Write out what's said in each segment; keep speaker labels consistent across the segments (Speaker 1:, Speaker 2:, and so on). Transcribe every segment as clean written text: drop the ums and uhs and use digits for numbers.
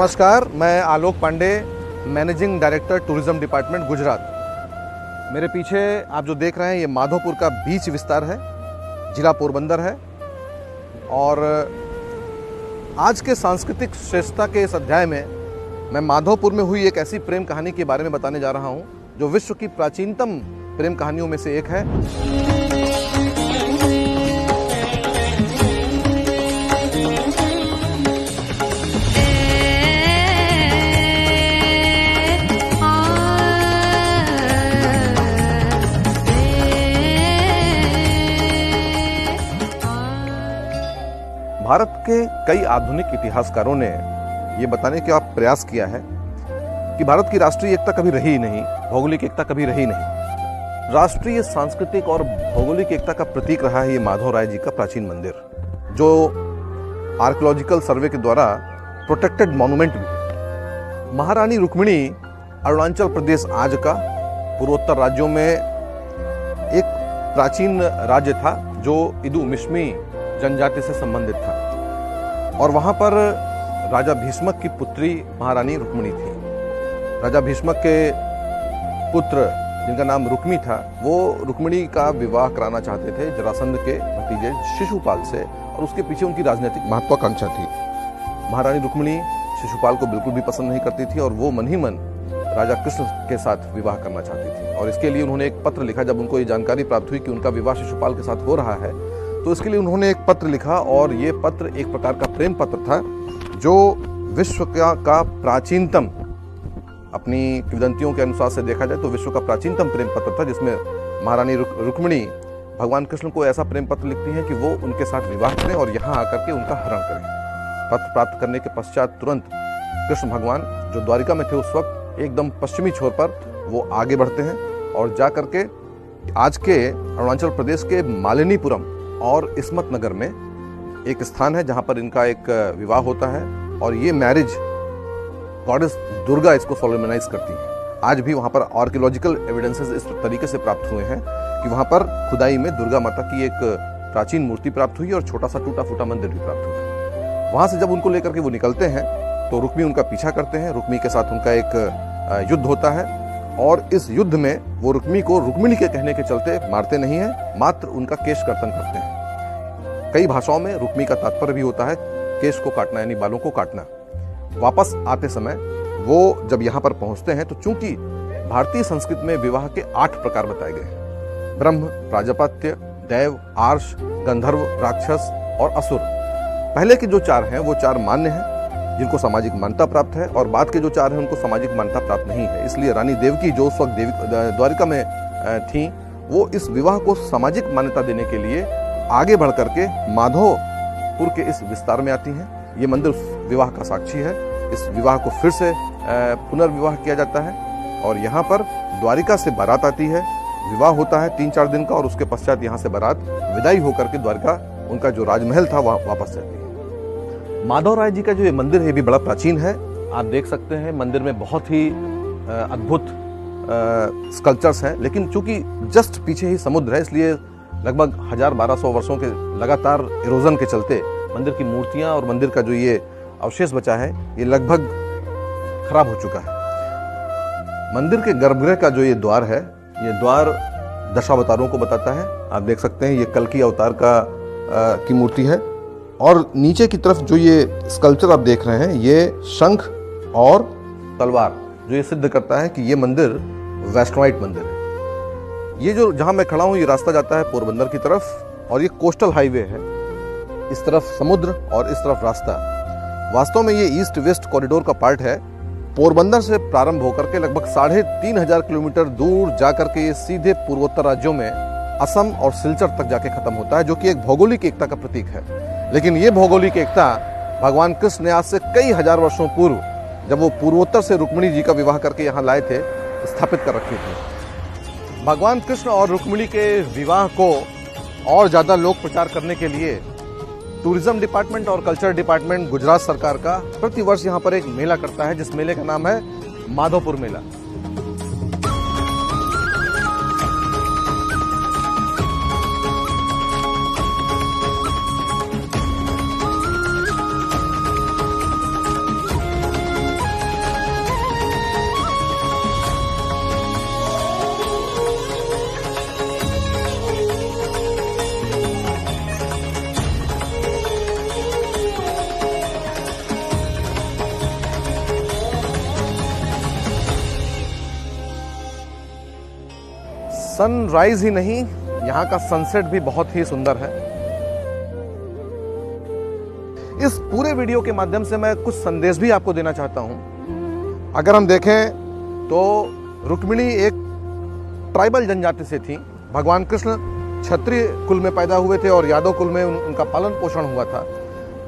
Speaker 1: नमस्कार, मैं Alok Pandey, managing director tourism department Gujarat. मेरे पीछे आप जो देख रहे हैं ये माधोपुर का बीच विस्तार है, जिला पोरबंदर है। और आज के सांस्कृतिक श्रेष्ठता के इस अध्याय में मैं माधोपुर में हुई एक ऐसी प्रेम कहानी के बारे में बताने जा रहा हूँ जो विश्व की प्राचीनतम प्रेम कहानियों में से एक है। भारत के कई आधुनिक इतिहासकारों ने यह बताने का प्रयास किया है कि भारत की राष्ट्रीय एकता कभी रही ही नहीं, भौगोलिक एकता कभी रही नहीं। राष्ट्रीय, सांस्कृतिक और भौगोलिक एकता का प्रतीक रहा है ये माधवराय जी का प्राचीन मंदिर, जो आर्कियोलॉजिकल सर्वे के द्वारा प्रोटेक्टेड मॉन्यूमेंट भी है। महारानी रुक्मिणी अरुणाचल प्रदेश आज का पूर्वोत्तर राज्यों में एक प्राचीन राज्य था जो इदू मिश्मी जनजाति से संबंधित था, और वहां पर राजा भीष्मक की पुत्री महारानी रुक्मिणी थी। राजा भीष्मक के पुत्र जिनका नाम रुक्मी था, वो रुक्मिणी का विवाह कराना चाहते थे जरासंध के भतीजे शिशुपाल से, और उसके पीछे उनकी राजनीतिक महत्वाकांक्षा थी। महारानी रुक्मिणी शिशुपाल को बिल्कुल भी पसंद नहीं करती थी और वो मन ही मन राजा कृष्ण के साथ विवाह करना चाहती थी। और इसके लिए उन्होंने एक पत्र लिखा। जब उनको ये जानकारी प्राप्त हुई कि उनका विवाह शिशुपाल के साथ हो रहा है, तो इसके लिए उन्होंने एक पत्र लिखा, और ये पत्र एक प्रकार का प्रेम पत्र था जो विश्व का प्राचीनतम, अपनी किंवदंतियों के अनुसार से देखा जाए तो विश्व का प्राचीनतम प्रेम पत्र था, जिसमें महारानी रुक्मिणी भगवान कृष्ण को ऐसा प्रेम पत्र लिखती हैं कि वो उनके साथ विवाह करें और यहाँ आकर के उनका हरण करें। पत्र प्राप्त करने के पश्चात तुरंत कृष्ण भगवान, जो द्वारिका में थे उस वक्त, एकदम पश्चिमी छोर पर वो आगे बढ़ते हैं और जा करके आज के अरुणाचल प्रदेश के मालिनीपुरम और इस्मत नगर में एक स्थान है जहां पर इनका एक विवाह होता है, और ये मैरिज गॉडेस दुर्गा इसको सोलेमनाइज करती है। आज भी वहां पर आर्कियोलॉजिकल एविडेंसेस इस तरीके से प्राप्त हुए हैं कि वहां पर खुदाई में दुर्गा माता की एक प्राचीन मूर्ति प्राप्त हुई और छोटा सा टूटा फूटा मंदिर भी प्राप्त हुआ। वहां से जब उनको लेकर के वो निकलते हैं तो रुक्मी उनका पीछा करते हैं। रुक्मी के साथ उनका एक युद्ध होता है, और इस युद्ध में वो रुक्मी को रुक्मिणी के कहने के चलते मारते नहीं है, मात्र उनका केश कर्तन करते हैं। कई भाषाओं में रुक्मी का तात्पर्य भी होता है केश को काटना, यानी बालों को काटना। वापस आते समय वो जब यहाँ पर पहुंचते हैं तो चूंकि भारतीय संस्कृति में विवाह के 8 प्रकार बताए गए हैं, ब्रह्म, प्राजापत्य, दैव, आर्ष, गंधर्व, राक्षस और असुर। पहले के जो 4 हैं वो 4 मान्य हैं, जिनको सामाजिक मान्यता प्राप्त है, और बाद के जो 4 हैं उनको सामाजिक मान्यता प्राप्त नहीं है। इसलिए रानी देवकी, जो उस वक्त द्वारिका में थी, वो इस विवाह को सामाजिक मान्यता देने के लिए आगे बढ़ करके माधोपुर के इस विस्तार में आती हैं। ये मंदिर उस विवाह का साक्षी है। इस विवाह को फिर से पुनर्विवाह किया जाता है, और यहाँ पर द्वारिका से बारात आती है। विवाह होता है 3-4 दिन का, और उसके पश्चात यहाँ से बारात विदाई होकर के द्वारिका, उनका जो राजमहल था, वहाँ वापस जाती है। माधवराय जी का जो ये मंदिर है, ये भी बड़ा प्राचीन है। आप देख सकते हैं मंदिर में बहुत ही अद्भुत स्कल्पचर्स हैं, लेकिन चूंकि जस्ट पीछे ही समुद्र है, इसलिए लगभग 1000-1200 वर्षों के लगातार इरोजन के चलते मंदिर की मूर्तियां और मंदिर का जो ये अवशेष बचा है, ये लगभग खराब हो चुका है। मंदिर के गर्भगृह का जो ये द्वार है, ये द्वार दशावतारों को बताता है। आप देख सकते हैं ये कल्कि अवतार की मूर्ति है, और नीचे की तरफ जो ये स्कल्पचर आप देख रहे हैं, ये शंख और तलवार, जो ये सिद्ध करता है कि ये मंदिर वैष्णवाइट मंदिर है। ये जो जहां मैं खड़ा हूं, ये रास्ता जाता है पोरबंदर की तरफ, और ये कोस्टल हाईवे है। इस तरफ समुद्र और इस तरफ रास्ता। वास्तव में ये ईस्ट वेस्ट कॉरिडोर का पार्ट है। पोरबंदर से प्रारंभ होकर के लगभग 3500 किलोमीटर दूर जाकर के ये सीधे पूर्वोत्तर राज्यों में असम और सिलचर तक जाके खत्म होता है, जो कि एक भौगोलिक एकता का प्रतीक है। लेकिन ये भौगोलिक एकता भगवान कृष्ण ने आज से कई हजार वर्षों पूर्व, जब वो पूर्वोत्तर से रुक्मिणी जी का विवाह करके यहाँ लाए थे, स्थापित कर रखे थे। भगवान कृष्ण और रुक्मिणी के विवाह को और ज्यादा लोक प्रचार करने के लिए टूरिज्म डिपार्टमेंट और कल्चर डिपार्टमेंट गुजरात सरकार का प्रतिवर्ष यहाँ पर एक मेला करता है, जिस मेले का नाम है माधोपुर मेला। सनराइज ही नहीं, यहाँ का सनसेट भी बहुत ही सुंदर है। इस पूरे वीडियो के माध्यम से मैं कुछ संदेश भी आपको देना चाहता हूँ। अगर हम देखें तो रुक्मिणी एक ट्राइबल जनजाति से थी। भगवान कृष्ण क्षत्रिय कुल में पैदा हुए थे और यादव कुल में उनका पालन पोषण हुआ था।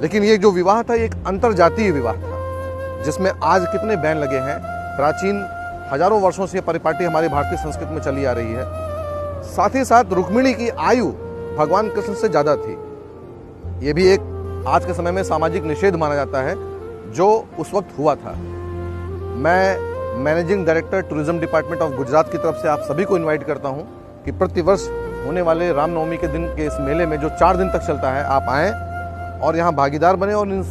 Speaker 1: लेकिन ये जो विवाह था, एक अंतरजातीय विवाह था, जिसमें आज कितने बैन लगे हैं। प्राचीन हजारों वर्षों से परिपाटी हमारी भारतीय संस्कृति में चली आ रही है। साथ ही साथ रुक्मिणी की आयु भगवान कृष्ण से ज्यादा थी। ये भी एक आज के समय में सामाजिक निषेध माना जाता है जो उस वक्त हुआ था। मैं managing director tourism department of Gujarat की तरफ से आप सभी को इनवाइट करता हूं कि प्रतिवर्ष होने वाले रामनवमी के दिन के इस मेले में जो 4 दिन तक चलता है, आप आएँ और यहाँ भागीदार बने और इन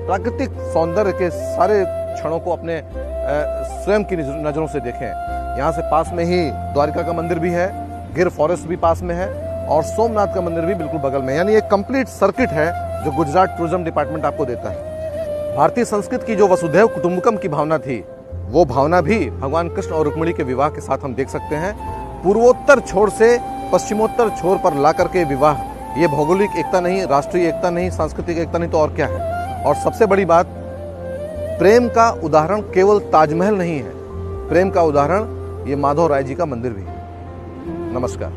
Speaker 1: प्राकृतिक सौंदर्य के सारे क्षणों को अपने स्वयं की नज़रों से देखें। यहाँ से पास में ही द्वारिका का मंदिर भी है, गिर फॉरेस्ट भी पास में है और सोमनाथ का मंदिर भी बिल्कुल बगल में है। यानी एक कंप्लीट सर्किट है जो गुजरात टूरिज्म डिपार्टमेंट आपको देता है। भारतीय संस्कृति की जो वसुधैव कुटुंबकम की भावना थी, वो भावना भी भगवान कृष्ण और रुक्मिणी के विवाह के साथ हम देख सकते हैं। पूर्वोत्तर छोर से पश्चिमोत्तर छोर पर ला करके विवाह, ये भौगोलिक एकता नहीं, राष्ट्रीय एकता नहीं, सांस्कृतिक एकता नहीं तो और क्या है। और सबसे बड़ी बात, प्रेम का उदाहरण केवल ताजमहल नहीं है, प्रेम का उदाहरण ये माधव राय जी का मंदिर भी है। नमस्कार।